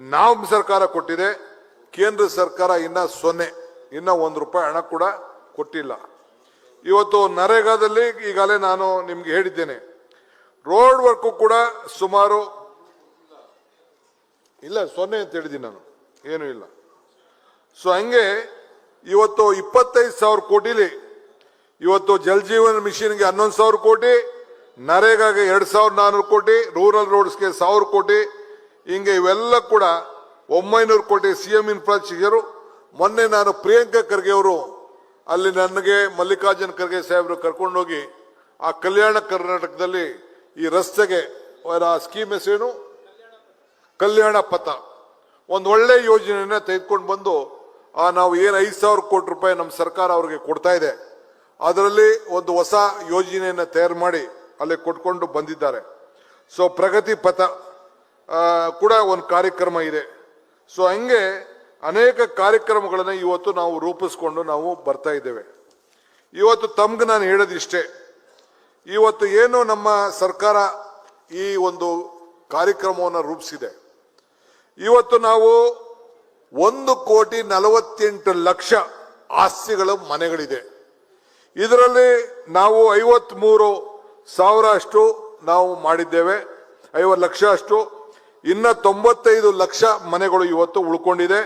ನಾವು ಸರ್ಕಾರ ಕೊಟ್ಟಿದೆ. ಕೇಂದ್ರ ಸರ್ಕಾರ ಇನ್ನ 0, ಇನ್ನ 1 ರೂಪಾಯಿ ಹಣ ಕೂಡ ಕೊಟ್ಟಿಲ್ಲ. ಇವತ್ತು ನರೇಗಾದಲ್ಲಿ ಈಗಾಗಲೇ ನಾನು ನಿಮ್ಗೆ ಹೇಳಿದ್ದೇನೆ, ರೋಡ್ ವರ್ಕ್ ಕೂಡ ಸುಮಾರು ಇಲ್ಲ, 0 ಅಂತ ಹೇಳಿದ್ದೀನಿ ನಾನು, ಏನು ಇಲ್ಲ. ಸೊ ಹಂಗೆ ಇವತ್ತು 25,000 ಕೋಟಿಲಿ ಇವತ್ತು ಜಲ್ ಜೀವನ್ ಮಿಷನ್ಗೆ 11,000 ಕೋಟಿ, ನರೇಗಾಗೆ 2,400 ಕೋಟಿ, ರೂರಲ್ ರೋಡ್ಸ್ಗೆ 1,000 ಕೋಟಿ, ಹಿಂಗೆ ಇವೆಲ್ಲ ಕೂಡ 900 ಕೋಟಿ ಸಿಎಂ ಇನ್ಫ್ರಾಸ್ಟ್ರಕ್ಚರ್. ಮೊನ್ನೆ ನಾನು ಪ್ರಿಯಾಂಕಾ ಖರ್ಗೆ ಅವರು ಅಲ್ಲಿ ನನಗೆ ಮಲ್ಲಿಕಾರ್ಜುನ್ ಖರ್ಗೆ ಸಾಹೇಬರು ಕರ್ಕೊಂಡೋಗಿ ಆ ಕಲ್ಯಾಣ ಕರ್ನಾಟಕದಲ್ಲಿ ಈ ರಸ್ತೆಗೆ ಆ ಸ್ಕೀಮ್ ಹೆಸರೇನು, ಕಲ್ಯಾಣ ಪಥ, ಒಂದು ಒಳ್ಳೆ ಯೋಜನೆಯನ್ನ ತೆಗೆದುಕೊಂಡು ಬಂದು ನಾವು ಏನು 5,000 ಕೋಟಿ ರೂಪಾಯಿ ನಮ್ಮ ಸರ್ಕಾರ ಅವ್ರಿಗೆ ಕೊಡ್ತಾ ಇದೆ, ಅದರಲ್ಲಿ ಒಂದು ಹೊಸ ಯೋಜನೆಯನ್ನು ತಯಾರು ಮಾಡಿ ಅಲ್ಲಿ ಕೊಟ್ಕೊಂಡು ಬಂದಿದ್ದಾರೆ. ಸೊ ಪ್ರಗತಿ ಪಥ ಕೂಡ ಒಂದು ಕಾರ್ಯಕ್ರಮ ಇದೆ. ಸೊ ಹಂಗೆ ಅನೇಕ ಕಾರ್ಯಕ್ರಮಗಳನ್ನು ಇವತ್ತು ನಾವು ರೂಪಿಸ್ಕೊಂಡು ನಾವು ಬರ್ತಾ ಇದ್ದೇವೆ. ಇವತ್ತು ತಮ್ಗೆ ನಾನು ಹೇಳೋದಿಷ್ಟೇ, ಇವತ್ತು ಏನು ನಮ್ಮ ಸರ್ಕಾರ ಈ ಒಂದು ಕಾರ್ಯಕ್ರಮವನ್ನು ರೂಪಿಸಿದೆ, ಇವತ್ತು ನಾವು 1,48,00,000 ಆಸ್ತಿಗಳ ಮನೆಗಳಿದೆ. ಇದರಲ್ಲಿ ನಾವು 53,000 ಅಷ್ಟು ನಾವು ಮಾಡಿದ್ದೇವೆ, 50 ಲಕ್ಷ ಅಷ್ಟು. ಇನ್ನ 95 ಲಕ್ಷ ಮನೆಗಳು ಇವತ್ತು ಉಳ್ಕೊಂಡಿದೆ.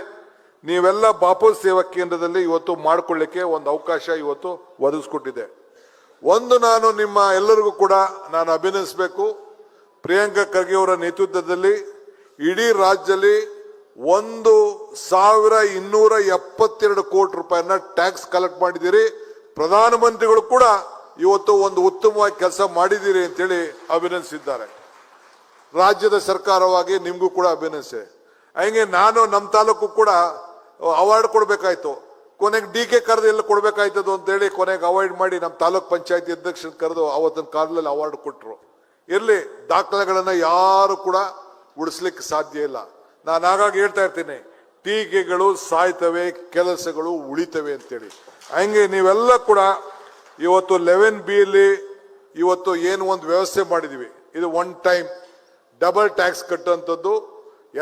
ನೀವೆಲ್ಲ ಬಾಪು ಸೇವಾ ಕೇಂದ್ರದಲ್ಲಿ ಇವತ್ತು ಮಾಡಿಕೊಳ್ಳಿಕ್ಕೆ ಒಂದು ಅವಕಾಶ ಇವತ್ತು ಒದಗಿಸ್ಕೊಟ್ಟಿದೆ. ಒಂದು ನಾನು ನಿಮ್ಮ ಎಲ್ಲರಿಗೂ ಕೂಡ ನಾನು ಅಭಿನಂದಿಸಬೇಕು. ಪ್ರಿಯಾಂಕಾ ಖರ್ಗೆ ಅವರ ನೇತೃತ್ವದಲ್ಲಿ ಇಡೀ ರಾಜ್ಯದಲ್ಲಿ 1,272 ಕೋಟಿ ರೂಪಾಯಿನ ಟ್ಯಾಕ್ಸ್ ಕಲೆಕ್ಟ್ ಮಾಡಿದ್ದೀರಿ. ಪ್ರಧಾನಮಂತ್ರಿಗಳು ಕೂಡ ಇವತ್ತು ಒಂದು ಉತ್ತಮವಾಗಿ ಕೆಲಸ ಮಾಡಿದ್ದೀರಿ ಅಂತೇಳಿ ಅಭಿನಂದಿಸಿದ್ದಾರೆ. ರಾಜ್ಯದ ಸರ್ಕಾರವಾಗಿ ನಿಮಗೂ ಕೂಡ ಅಭಿನಂದಿಸಿ. ಹಂಗೆ ನಾನು ನಮ್ಮ ತಾಲೂಕು ಕೂಡ ಅವಾರ್ಡ್ ಕೊಡಬೇಕಾಯ್ತು, ಕೊನೆಗೆ ಡಿ ಕೆ ಕರೆದು ಎಲ್ಲ ಕೊಡಬೇಕಾಯ್ತದು ಅಂತೇಳಿ ಕೊನೆಗೆ ಅವಾಯ್ಡ್ ಮಾಡಿ ನಮ್ಮ ತಾಲೂಕ್ ಪಂಚಾಯತಿ ಅಧ್ಯಕ್ಷನ ಕರೆದು ಅವತ್ತಿನ ಕಾಲದಲ್ಲಿ ಅವಾರ್ಡ್ ಕೊಟ್ಟರು. ಇರಲಿ, ದಾಖಲೆಗಳನ್ನು ಯಾರು ಕೂಡ ಉಳಿಸ್ಲಿಕ್ಕೆ ಸಾಧ್ಯ ಇಲ್ಲ. ನಾನು ಆಗಾಗ ಹೇಳ್ತಾ ಇರ್ತೀನಿ, ಟೀಕೆಗಳು ಸಾಯ್ತವೆ, ಕೆಲಸಗಳು ಉಳಿತವೆ ಅಂತೇಳಿ. ಹಂಗೆ ನೀವೆಲ್ಲ ಕೂಡ ಇವತ್ತು 11B ಇವತ್ತು ಏನು ಒಂದು ವ್ಯವಸ್ಥೆ ಮಾಡಿದೀವಿ, ಇದು ಒನ್ ಟೈಮ್ ಡಬಲ್ ಟ್ಯಾಕ್ಸ್ ಕಟ್ಟುವಂಥದ್ದು,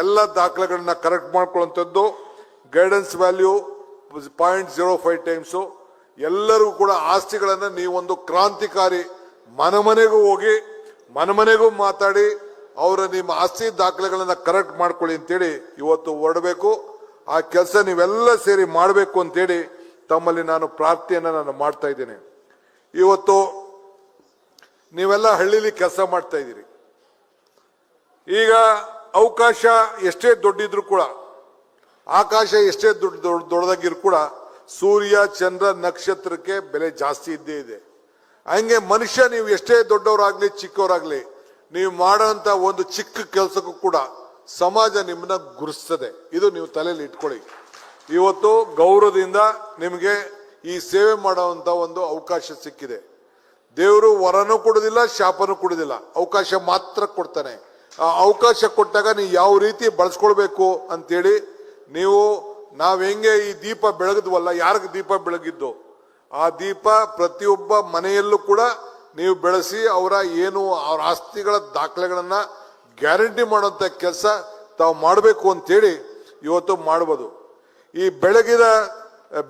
ಎಲ್ಲ ದಾಖಲೆಗಳನ್ನ ಕರೆಕ್ಟ್ ಮಾಡ್ಕೊಳ್ಳುವಂಥದ್ದು, ಗೈಡೆನ್ಸ್ ವ್ಯಾಲ್ಯೂ 0.05 ಟೈಮ್ಸು. ಎಲ್ಲರಿಗೂ ಕೂಡ ಆಸ್ತಿಗಳನ್ನು ನೀವೊಂದು ಕ್ರಾಂತಿಕಾರಿ ಮನೆಗೂ ಹೋಗಿ ಮನೆಗೂ ಮಾತಾಡಿ ಅವರ ನಿಮ್ಮ ಆಸ್ತಿ ದಾಖಲೆಗಳನ್ನ ಕರೆಕ್ಟ್ ಮಾಡ್ಕೊಳ್ಳಿ ಅಂತೇಳಿ ಇವತ್ತು ಹೊರಡಬೇಕು. ಆ ಕೆಲಸ ನೀವೆಲ್ಲ ಸೇರಿ ಮಾಡಬೇಕು ಅಂತೇಳಿ ತಮ್ಮಲ್ಲಿ ನಾನು ಪ್ರಾರ್ಥನೆಯನ್ನು ನಾನು ಮಾಡ್ತಾ ಇದ್ದೇನೆ. ಇವತ್ತು ನೀವೆಲ್ಲ ಹಳ್ಳಿಲಿ ಕೆಲಸ ಮಾಡ್ತಾ ಇದ್ದೀರಿ. ಈಗ ಅವಕಾಶ ಎಷ್ಟೇ ದೊಡ್ಡಿದ್ರು ಕೂಡ, ಆಕಾಶ ಎಷ್ಟೇ ದೊಡ್ಡದಾಗಿದ್ರು ಕೂಡ ಸೂರ್ಯ ಚಂದ್ರ ನಕ್ಷತ್ರಕ್ಕೆ ಬೆಲೆ ಜಾಸ್ತಿ ಇದ್ದೇ ಇದೆ. ಹಂಗೆ ಮನುಷ್ಯ ನೀವು ಎಷ್ಟೇ ದೊಡ್ಡವರಾಗ್ಲಿ ಚಿಕ್ಕವರಾಗ್ಲಿ, ನೀವು ಮಾಡೋಂಥ ಒಂದು ಚಿಕ್ಕ ಕೆಲಸಕ್ಕೂ ಕೂಡ ಸಮಾಜ ನಿಮ್ಮನ್ನ ಗುರುಸ್ತದೆ. ಇದು ನೀವು ತಲೆಯಲ್ಲಿ ಇಟ್ಕೊಳ್ಳಿ. ಇವತ್ತು ಗೌರವದಿಂದ ನಿಮಗೆ ಈ ಸೇವೆ ಮಾಡುವಂತ ಒಂದು ಅವಕಾಶ ಸಿಕ್ಕಿದೆ. ದೇವರು ವರನೂ ಕೊಡುದಿಲ್ಲ, ಶಾಪನೂ ಕೊಡುದಿಲ್ಲ, ಅವಕಾಶ ಮಾತ್ರ ಕೊಡ್ತಾನೆ. ಆ ಅವಕಾಶ ಕೊಟ್ಟಾಗ ನೀವು ಯಾವ ರೀತಿ ಬಳಸ್ಕೊಳ್ಬೇಕು ಅಂತೇಳಿ ನೀವು, ನಾವ್ ಹೆಂಗೆ ಈ ದೀಪ ಬೆಳಗದ್ವಲ್ಲ, ಯಾರಿಗೆ ದೀಪ ಬೆಳಗಿದ್ದು, ಆ ದೀಪ ಪ್ರತಿಯೊಬ್ಬ ಮನೆಯಲ್ಲೂ ಕೂಡ ನೀವು ಬೆಳೆಸಿ ಅವರ ಅವ್ರ ಆಸ್ತಿಗಳ ದಾಖಲೆಗಳನ್ನ ಗ್ಯಾರಂಟಿ ಮಾಡುವಂತ ಕೆಲಸ ತಾವು ಮಾಡಬೇಕು ಅಂತೇಳಿ ಇವತ್ತು ಮಾಡಬಹುದು. ಈ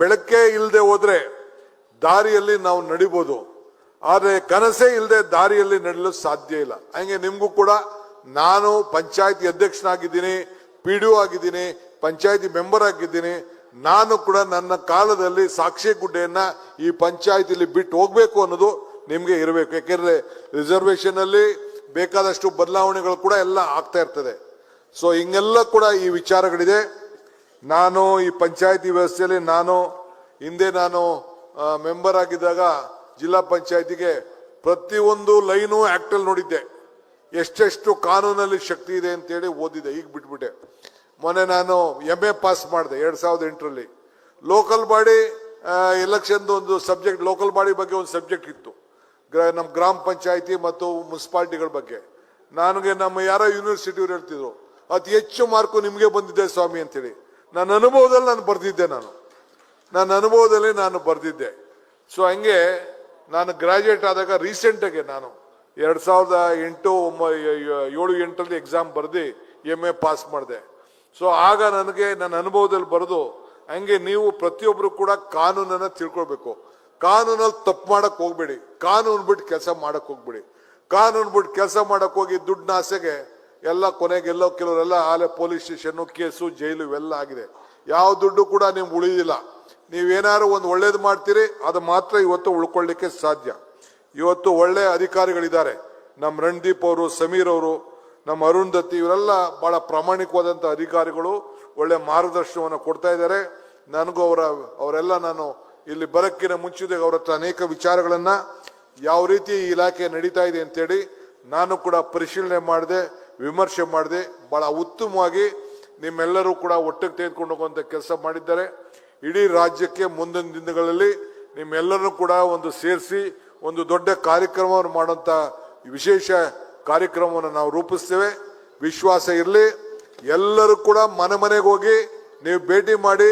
ಬೆಳಕೆ ಇಲ್ಲದೆ ಹೋದ್ರೆ ದಾರಿಯಲ್ಲಿ ನಾವು ನಡಿಬಹುದು, ಆದ್ರೆ ಕನಸೇ ಇಲ್ಲದೆ ದಾರಿಯಲ್ಲಿ ನಡೀಲು ಸಾಧ್ಯ ಇಲ್ಲ. ಹಂಗೆ ನಿಮ್ಗೂ ಕೂಡ ನಾನು ಪಂಚಾಯತಿ ಅಧ್ಯಕ್ಷನಾಗಿದ್ದೀನಿ, PDO ಆಗಿದ್ದೀನಿ, ಪಂಚಾಯತಿ ಮೆಂಬರ್ ಆಗಿದ್ದೀನಿ. ನಾನು ಕೂಡ ನನ್ನ ಕಾಲದಲ್ಲಿ ಸಾಕ್ಷಿ ಗುಡ್ಡೆಯನ್ನ ಈ ಪಂಚಾಯತಿಲಿ ಬಿಟ್ಟು ಹೋಗ್ಬೇಕು ಅನ್ನೋದು ನಿಮ್ಗೆ ಇರಬೇಕು. ಯಾಕೆಂದ್ರೆ ರಿಸರ್ವೇಶನ್ ಅಲ್ಲಿ ಬೇಕಾದಷ್ಟು ಬದಲಾವಣೆಗಳು ಕೂಡ ಎಲ್ಲ ಆಗ್ತಾ ಇರ್ತದೆ. ಸೊ ಹಿಂಗೆಲ್ಲ ಕೂಡ ಈ ವಿಚಾರಗಳಿದೆ. ನಾನು ಈ ಪಂಚಾಯತಿ ವ್ಯವಸ್ಥೆಯಲ್ಲಿ ಹಿಂದೆ ನಾನು ಮೆಂಬರ್ ಆಗಿದ್ದಾಗ ಜಿಲ್ಲಾ ಪಂಚಾಯತಿಗೆ ಪ್ರತಿಯೊಂದು ಲೈನು ಆಕ್ಟಲ್ಲಿ ನೋಡಿದ್ದೆ, ಎಷ್ಟೆಷ್ಟು ಕಾನೂನಲ್ಲಿ ಶಕ್ತಿ ಇದೆ ಅಂತೇಳಿ ಓದಿದೆ. ಈಗ ಬಿಟ್ಬಿಟ್ಟೆ. ಮೊನ್ನೆ ನಾನು MA ಪಾಸ್ ಮಾಡಿದೆ 2008ರಲ್ಲಿ. ಲೋಕಲ್ ಬಾಡಿ ಎಲೆಕ್ಷನ್ ಒಂದು ಸಬ್ಜೆಕ್ಟ್, ಲೋಕಲ್ ಬಾಡಿ ಬಗ್ಗೆ ಒಂದು ಸಬ್ಜೆಕ್ಟ್ ಇತ್ತು, ನಮ್ಮ ಗ್ರಾಮ ಪಂಚಾಯತಿ ಮತ್ತು ಮುನ್ಸಿಪಾಲಿಟಿಗಳ ಬಗ್ಗೆ. ನನಗೆ ನಮ್ಮ ಯಾರೋ ಯೂನಿವರ್ಸಿಟಿಯವ್ರು ಹೇಳ್ತಿದ್ರು, ಅತಿ ಹೆಚ್ಚು ಮಾರ್ಕು ನಿಮಗೆ ಬಂದಿದೆ ಸ್ವಾಮಿ ಅಂತೇಳಿ. ನನ್ನ ಅನುಭವದಲ್ಲಿ ನಾನು ಬರೆದಿದ್ದೆ. ಸೊ ಹಂಗೆ ನಾನು ಗ್ರಾಜುಯೇಟ್ ಆದಾಗ ರೀಸೆಂಟಾಗಿ ನಾನು 2007-8ರಲ್ಲಿ ಎಕ್ಸಾಮ್ ಬರೆದು MA ಪಾಸ್ ಮಾಡಿದೆ. ಸೊ ಆಗ ನನಗೆ ನನ್ನ ಅನುಭವದಲ್ಲಿ ಬರೆದು, ಹಂಗೆ ನೀವು ಪ್ರತಿಯೊಬ್ಬರು ಕೂಡ ಕಾನೂನನ್ನ ತಿಳ್ಕೊಳ್ಬೇಕು. ಕಾನೂನಲ್ಲಿ ತಪ್ಪು ಮಾಡಕ್ ಹೋಗ್ಬೇಡಿ, ಕಾನೂನು ಬಿಟ್ಟು ಕೆಲಸ ಮಾಡಕ್ ಹೋಗ್ಬೇಡಿ. ಕಾನೂನು ಬಿಟ್ಟು ಕೆಲಸ ಮಾಡಕ್ ಹೋಗಿ ದುಡ್ಡಿನ ಆಸೆಗೆ ಎಲ್ಲ ಕೊನೆಗೆಲ್ಲೋ ಕೆಲವರೆಲ್ಲ ಆಲೆ ಪೊಲೀಸ್ ಸ್ಟೇಷನ್, ಕೇಸು, ಜೈಲು ಇವೆಲ್ಲ ಆಗಿದೆ. ಯಾವ ದುಡ್ಡು ಕೂಡ ನಿಮ್ಗೆ ಉಳಿದಿಲ್ಲ. ನೀವೇನಾದ್ರು ಒಂದು ಒಳ್ಳೇದು ಮಾಡ್ತೀರಿ ಅದು ಮಾತ್ರ ಇವತ್ತು ಉಳ್ಕೊಳ್ಳಿಕ್ಕೆ ಸಾಧ್ಯ. ಇವತ್ತು ಒಳ್ಳೆ ಅಧಿಕಾರಿಗಳಿದ್ದಾರೆ, ನಮ್ಮ ರಣದೀಪ್ ಅವರು, ಸಮೀರ್ ಅವರು, ನಮ್ಮ ಅರುಂಧತಿ, ಇವರೆಲ್ಲ ಬಹಳ ಪ್ರಾಮಾಣಿಕವಾದಂಥ ಅಧಿಕಾರಿಗಳು, ಒಳ್ಳೆ ಮಾರ್ಗದರ್ಶನವನ್ನು ಕೊಡ್ತಾ ಇದ್ದಾರೆ. ನನಗೂ ಅವರೆಲ್ಲ ನಾನು ಇಲ್ಲಿ ಬರಕ್ಕಿನ ಮುಂಚಿದೆ ಅವ್ರ ಹತ್ರ ಅನೇಕ ವಿಚಾರಗಳನ್ನ ಯಾವ ರೀತಿ ಈ ಇಲಾಖೆ ನಡೀತಾ ಇದೆ ಅಂತೇಳಿ ನಾನು ಕೂಡ ಪರಿಶೀಲನೆ ಮಾಡಿದೆ, ವಿಮರ್ಶೆ ಮಾಡಿದೆ. ಬಹಳ ಉತ್ತಮವಾಗಿ ನಿಮ್ಮೆಲ್ಲರೂ ಕೂಡ ಒಟ್ಟಿಗೆ ತೆಗೆದುಕೊಂಡು ಹೋಗುವಂತ ಕೆಲಸ ಮಾಡಿದ್ದಾರೆ. ಇಡೀ ರಾಜ್ಯಕ್ಕೆ ಮುಂದಿನ ದಿನಗಳಲ್ಲಿ ನಿಮ್ಮೆಲ್ಲರೂ ಕೂಡ ಒಂದು ಸೇರಿಸಿ ಒಂದು ದೊಡ್ಡ ಕಾರ್ಯಕ್ರಮವನ್ನು ಮಾಡುವಂತ ವಿಶೇಷ ಕಾರ್ಯಕ್ರಮವನ್ನು ನಾವು ರೂಪಿಸ್ತೇವೆ. ವಿಶ್ವಾಸ ಇರಲಿ. ಎಲ್ಲರೂ ಕೂಡ ಮನೆ ಮನೆಗೆ ಹೋಗಿ ನೀವು ಭೇಟಿ ಮಾಡಿ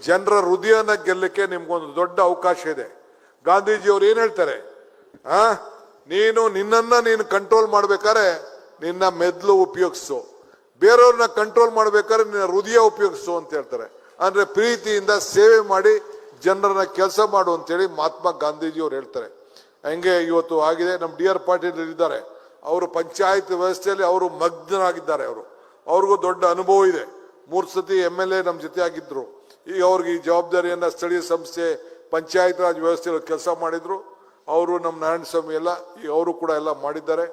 ಜನರ ಹೃದಯನ ಗೆಲ್ಲಕ್ಕೆ ನಿಮ್ಗೊಂದು ದೊಡ್ಡ ಅವಕಾಶ ಇದೆ. ಗಾಂಧೀಜಿಯವರು ಏನ್ ಹೇಳ್ತಾರೆ, ನಿನ್ನನ್ನು ಕಂಟ್ರೋಲ್ ಮಾಡ್ಬೇಕಾದ್ರೆ ನಿನ್ನ ಮೆದ್ಲು ಉಪಯೋಗಿಸು, ಬೇರೆಯವ್ರನ್ನ ಕಂಟ್ರೋಲ್ ಮಾಡ್ಬೇಕಾದ್ರೆ ನಿನ್ನ ಹೃದಯ ಉಪಯೋಗಿಸು ಅಂತ ಹೇಳ್ತಾರೆ. ಅಂದ್ರೆ ಪ್ರೀತಿಯಿಂದ ಸೇವೆ ಮಾಡಿ ಜನರನ್ನ ಕೆಲಸ ಮಾಡು ಅಂತೇಳಿ ಮಹಾತ್ಮ ಗಾಂಧೀಜಿಯವರು ಹೇಳ್ತಾರೆ. ಹಂಗೆ ಇವತ್ತು ಆಗಿದೆ. ನಮ್ಮ ಡಿ.ಆರ್. ಪಾಟೀಲ್ ಇದ್ದಾರೆ, ಅವರು ಪಂಚಾಯತ್ ವ್ಯವಸ್ಥೆಯಲ್ಲಿ ಅವರು ಮಗ್ನರಾಗಿದ್ದಾರೆ. ಅವ್ರಿಗೂ ದೊಡ್ಡ ಅನುಭವ ಇದೆ. 3 ಸತಿ MLA ನಮ್ಮ ಜೊತೆ ಆಗಿದ್ರು. ಈಗ ಅವ್ರಿಗೆ ಈ ಜವಾಬ್ದಾರಿಯನ್ನ ಸ್ಥಳೀಯ ಸಂಸ್ಥೆ ಪಂಚಾಯತ್ ರಾಜ್ ವ್ಯವಸ್ಥೆಯಲ್ಲಿ ಕೆಲಸ ಮಾಡಿದ್ರು. ಅವರು ನಮ್ಮ ನಾರಾಯಣ ಸ್ವಾಮಿ ಎಲ್ಲ ಈಗ ಅವರು ಕೂಡ ಎಲ್ಲ ಮಾಡಿದ್ದಾರೆ.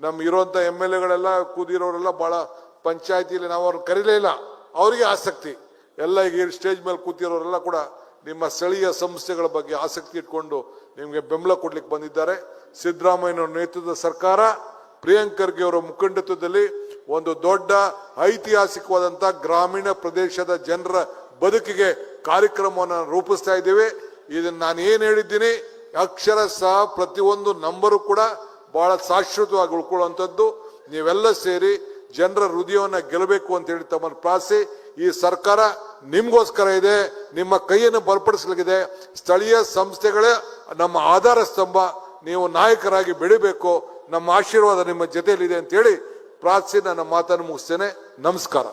ನಮ್ಮ ಇರುವಂತ MLAಗಳೆಲ್ಲ ಕೂದಿರೋರೆಲ್ಲ ಬಹಳ ಪಂಚಾಯತಿಯಲ್ಲಿ ನಾವು ಅವ್ರನ್ನ ಕರೀಲೇ ಇಲ್ಲ, ಅವರಿಗೆ ಆಸಕ್ತಿ ಎಲ್ಲ ಈಗ ಸ್ಟೇಜ್ ಮೇಲೆ ಕೂತಿರೋರೆಲ್ಲ ಕೂಡ ನಿಮ್ಮ ಸ್ಥಳೀಯ ಸಂಸ್ಥೆಗಳ ಬಗ್ಗೆ ಆಸಕ್ತಿ ಇಟ್ಕೊಂಡು ನಿಮಗೆ ಬೆಂಬಲ ಕೊಡ್ಲಿಕ್ಕೆ ಬಂದಿದ್ದಾರೆ. ಸಿದ್ದರಾಮಯ್ಯನವರ ನೇತೃತ್ವದ ಸರ್ಕಾರ ಪ್ರಿಯಾಂಕ್ ಖರ್ಗೆ ಅವರ ಮುಖಂಡತ್ವದಲ್ಲಿ ಒಂದು ದೊಡ್ಡ ಐತಿಹಾಸಿಕವಾದಂತಹ ಗ್ರಾಮೀಣ ಪ್ರದೇಶದ ಜನರ ಬದುಕಿಗೆ ಕಾರ್ಯಕ್ರಮವನ್ನು ರೂಪಿಸ್ತಾ ಇದ್ದೇವೆ. ಇದನ್ನ ನಾನು ಏನ್ ಹೇಳಿದ್ದೀನಿ ಅಕ್ಷರ ಸಹ ಪ್ರತಿಯೊಂದು ನಂಬರು ಕೂಡ ಬಹಳ ಶಾಶ್ವತವಾಗಿ ಉಳ್ಕೊಳ್ಳುವಂಥದ್ದು. ನೀವೆಲ್ಲ ಸೇರಿ ಜನರ ಹೃದಯವನ್ನ ಗೆಲ್ಲಬೇಕು ಅಂತ ಹೇಳಿ ತಮ್ಮನ್ನು ಪ್ರಾರ್ಥಿಸಿ, ಈ ಸರ್ಕಾರ ನಿಮ್ಗೋಸ್ಕರ ಇದೆ, ನಿಮ್ಮ ಕೈಯನ್ನು ಬಲಪಡಿಸಲಿದೆ. ಸ್ಥಳೀಯ ಸಂಸ್ಥೆಗಳೇ ನಮ್ಮ ಆಧಾರ ಸ್ತಂಭ, ನೀವು ನಾಯಕರಾಗಿ ಬೆಳಿಬೇಕು, ನಮ್ಮ ಆಶೀರ್ವಾದ ನಿಮ್ಮ ಜೊತೆಯಲ್ಲಿದೆ ಅಂತ ಹೇಳಿ ಪ್ರಾರ್ಥಿಸಿ ನನ್ನ ಮಾತನ್ನು ಮುಗಿಸ್ತೇನೆ. ನಮಸ್ಕಾರ.